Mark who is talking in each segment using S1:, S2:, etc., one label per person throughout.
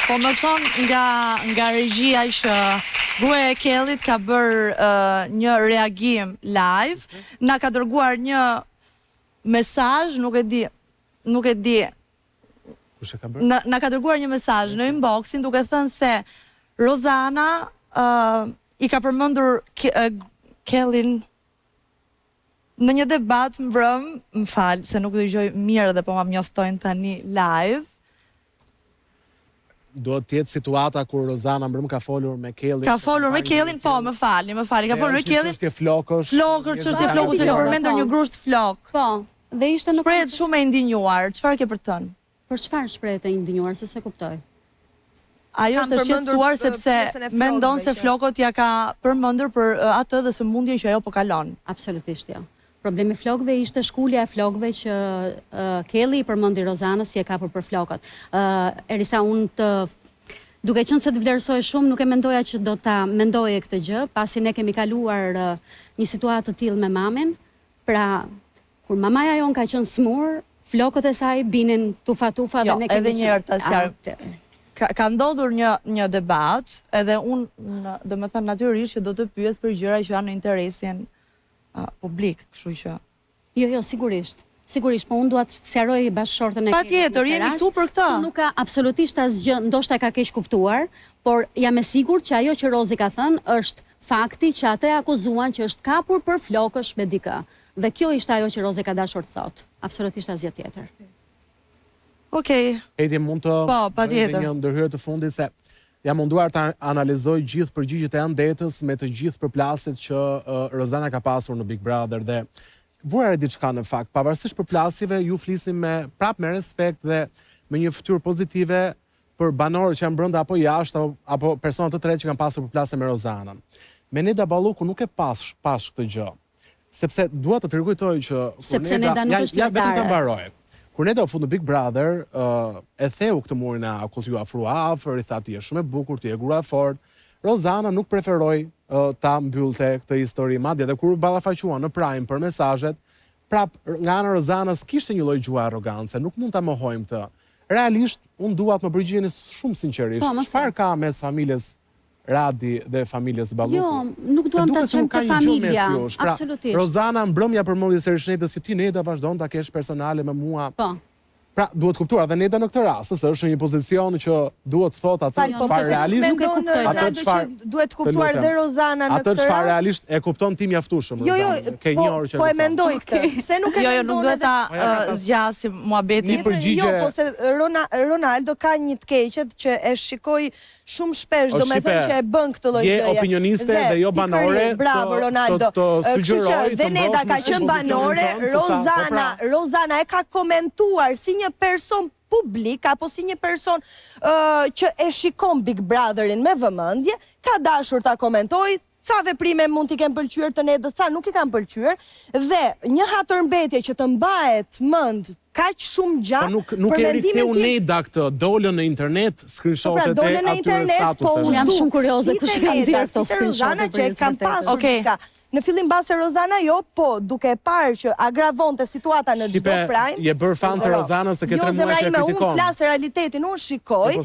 S1: po më thonë nga regjia që gruaja e Kellit ka bërë një reagim live, na ka dërguar një mesazh, nuk e di.
S2: Kush e ka bërë?
S1: Na ka dërguar një mesazh në inboxin duke thënë se Rozana i ka përmendur Kellin në një debat më vrëm, më falë, se nuk dëgjoj mirë dhe po ma mjoftojnë tani live.
S2: Do të jetë situata kur Rozana mbrëm ka folur me Kellin.
S1: Ka folur me Kellin, po, më falni. Ka folur me Kellin.
S2: Çështje flokësh.
S1: Çështje flokësh, se ka përmendur një grusht flok.
S3: Po, dhe ishte në
S1: shprehet shumë e ndinjuar. Çfarë ke për të thënë?
S3: Për çfarë shprehet e ndinjuar, se se kuptoj.
S1: Ajo është shqetësuar sepse mendon se flokët ja ka përmendur për atë dhe sëmundjen që ajo po kalon.
S3: Absolutisht jo. Problemi flokëve ishte shkulja e flokëve që Kelli i përmendi Rozanës si e kapur për flokët. Erisa unë duke qenë se të vlerësoj shumë, nuk e mendoja që do ta mendoje këtë gjë, pasi ne kemi kaluar një situatë të tillë me mamin. Pra, kur mamaja jon ka qenë smur, flokët e saj binin tufa-tufa dhe ne kemi.
S1: Edhe një herë ta sqaroj. Ka ndodhur një debat, edhe unë domethënë natyrisht që do të pyes për gjëra që janë në interesin publik, kështu që...
S3: Jo, sigurisht. Sigurisht, po unë duat të sqaroj bashkëshortën e Kellit.
S1: Patjetër, jemi këtu për këtë.
S3: Nuk ka absolutisht asgjë, ndoshta ka keq kuptuar, por jam e sigurt që ajo që Rozi ka thënë është fakti që ata e akuzuan që është kapur për flokësh me dikë. Dhe kjo ishte ajo që Rozi ka dashur të thotë. Absolutisht asgjë tjetër.
S1: Okej.
S2: Edi mund të bëjë një ndërhyrje të fundit se jam munduar të analizoj gjithë përgjigjet e Andetës me të gjithë përplasjet që Rozana ka pasur në Big Brother dhe vuar e diçka në fakt, pavarësisht përplasjeve, ju flisim prap me respekt dhe me një fytyrë pozitive për banorët që janë brenda apo jashtë apo persona të tretë që kanë pasur përplasje me Rozanën. Me Neda Balluku nuk e pash këtë gjë, sepse dua të t'rikujtoj që
S3: sepse Neda nuk është
S2: vetëm ta mbaroj. Kur Neda u fut në Big Brother, e theu këtë murin e akull ju afrua afër, i tha ti je shumë e bukur, ti je grua e fortë. Rozana nuk preferoi ta mbyllte këtë histori, madje edhe kur ballafaquan në Prime për mesazhet, prap nga ana e Rozanës kishte një lloj gjuaje arrogance, nuk mund ta mohojmë këtë. Realisht, unë dua të më përgjigjeni shumë sinqerisht. Çfarë ka mes familjes Radi dhe familjes Balluku?
S3: Jo, nuk duam ta çojmë të familja. Absolutisht.
S2: Rozana mbrëmja përmendi se Rishnetës që ti Neda vazhdon ta kesh personale me mua.
S3: Po.
S2: Pra, duhet kuptuar, dhe Neda në këtë rast, se është një pozicion që duhet të thot atë çfarë realisht
S3: nuk e kuptoj.
S4: Atë çfarë duhet kuptuar dhe Rozana në këtë rast.
S2: Atë çfarë realisht e kupton ti mjaftueshëm.
S4: Jo,
S2: ke një orë që
S4: po e mendoj këtë. Pse nuk e mendon?
S1: Jo, nuk duhet ta zgjasim muhabetin.
S4: Jo, po se Ronaldo ka një të keqet që e shikoj shumë shpesh, do me thënë që e bën këtë lloj gjëje.
S2: Je opinioniste dhe jo banore.
S4: Bravo Ronaldo.
S2: Kështu që
S4: dhe Neda ka qenë banore, Rozana e ka komentuar si një person publik apo si një person që e shikon Big Brotherin me vëmendje, ka dashur ta komentoj ca veprime mund t'i kem pëlqyer të Nedës, ca nuk i kam pëlqyer, dhe një hatërmbetje që të mbahet mend kaq shumë gjatë.
S2: Nuk e riktheu Neda këtë, dolën në internet screenshotet e atyre statuseve.
S3: Jam shumë kurioze kush ka nxjerrë këto screenshote
S4: që kam pasur diçka. Në fillim base Rozana jo, po duke parë që agravonte situata në çdo Prime.
S2: Je bër fan se Rozanës se ke 3 muaj që kritikon.
S4: Unë flas realitetin, unë shikoj,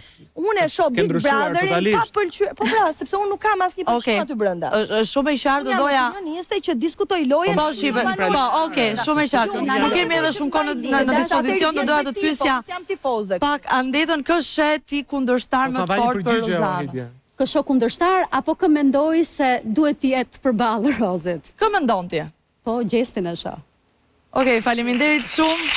S4: unë e shoh Big Brotherin pa pëlqyer. Po pra, sepse unë nuk kam asnjë pëlqim aty brenda.
S1: Është shumë e qartë, do doja.
S4: Opinioniste që diskutoj lojën.
S1: Po shipe. Po, okay, shumë e qartë. Nuk kemi edhe shumë kohë në dispozicion, do doja të të pyesja.
S4: Jam tifoze.
S1: Pak Andetën kë shet ti kundërshtar më të fortë për Rozanën?
S3: Kësho kundërshtar, apo kë mendoj se duhet t'jetë përballë Rozit?
S1: Kë mendon ti?
S3: Po, gjestin e shoh.
S1: Okej, faleminderit shumë.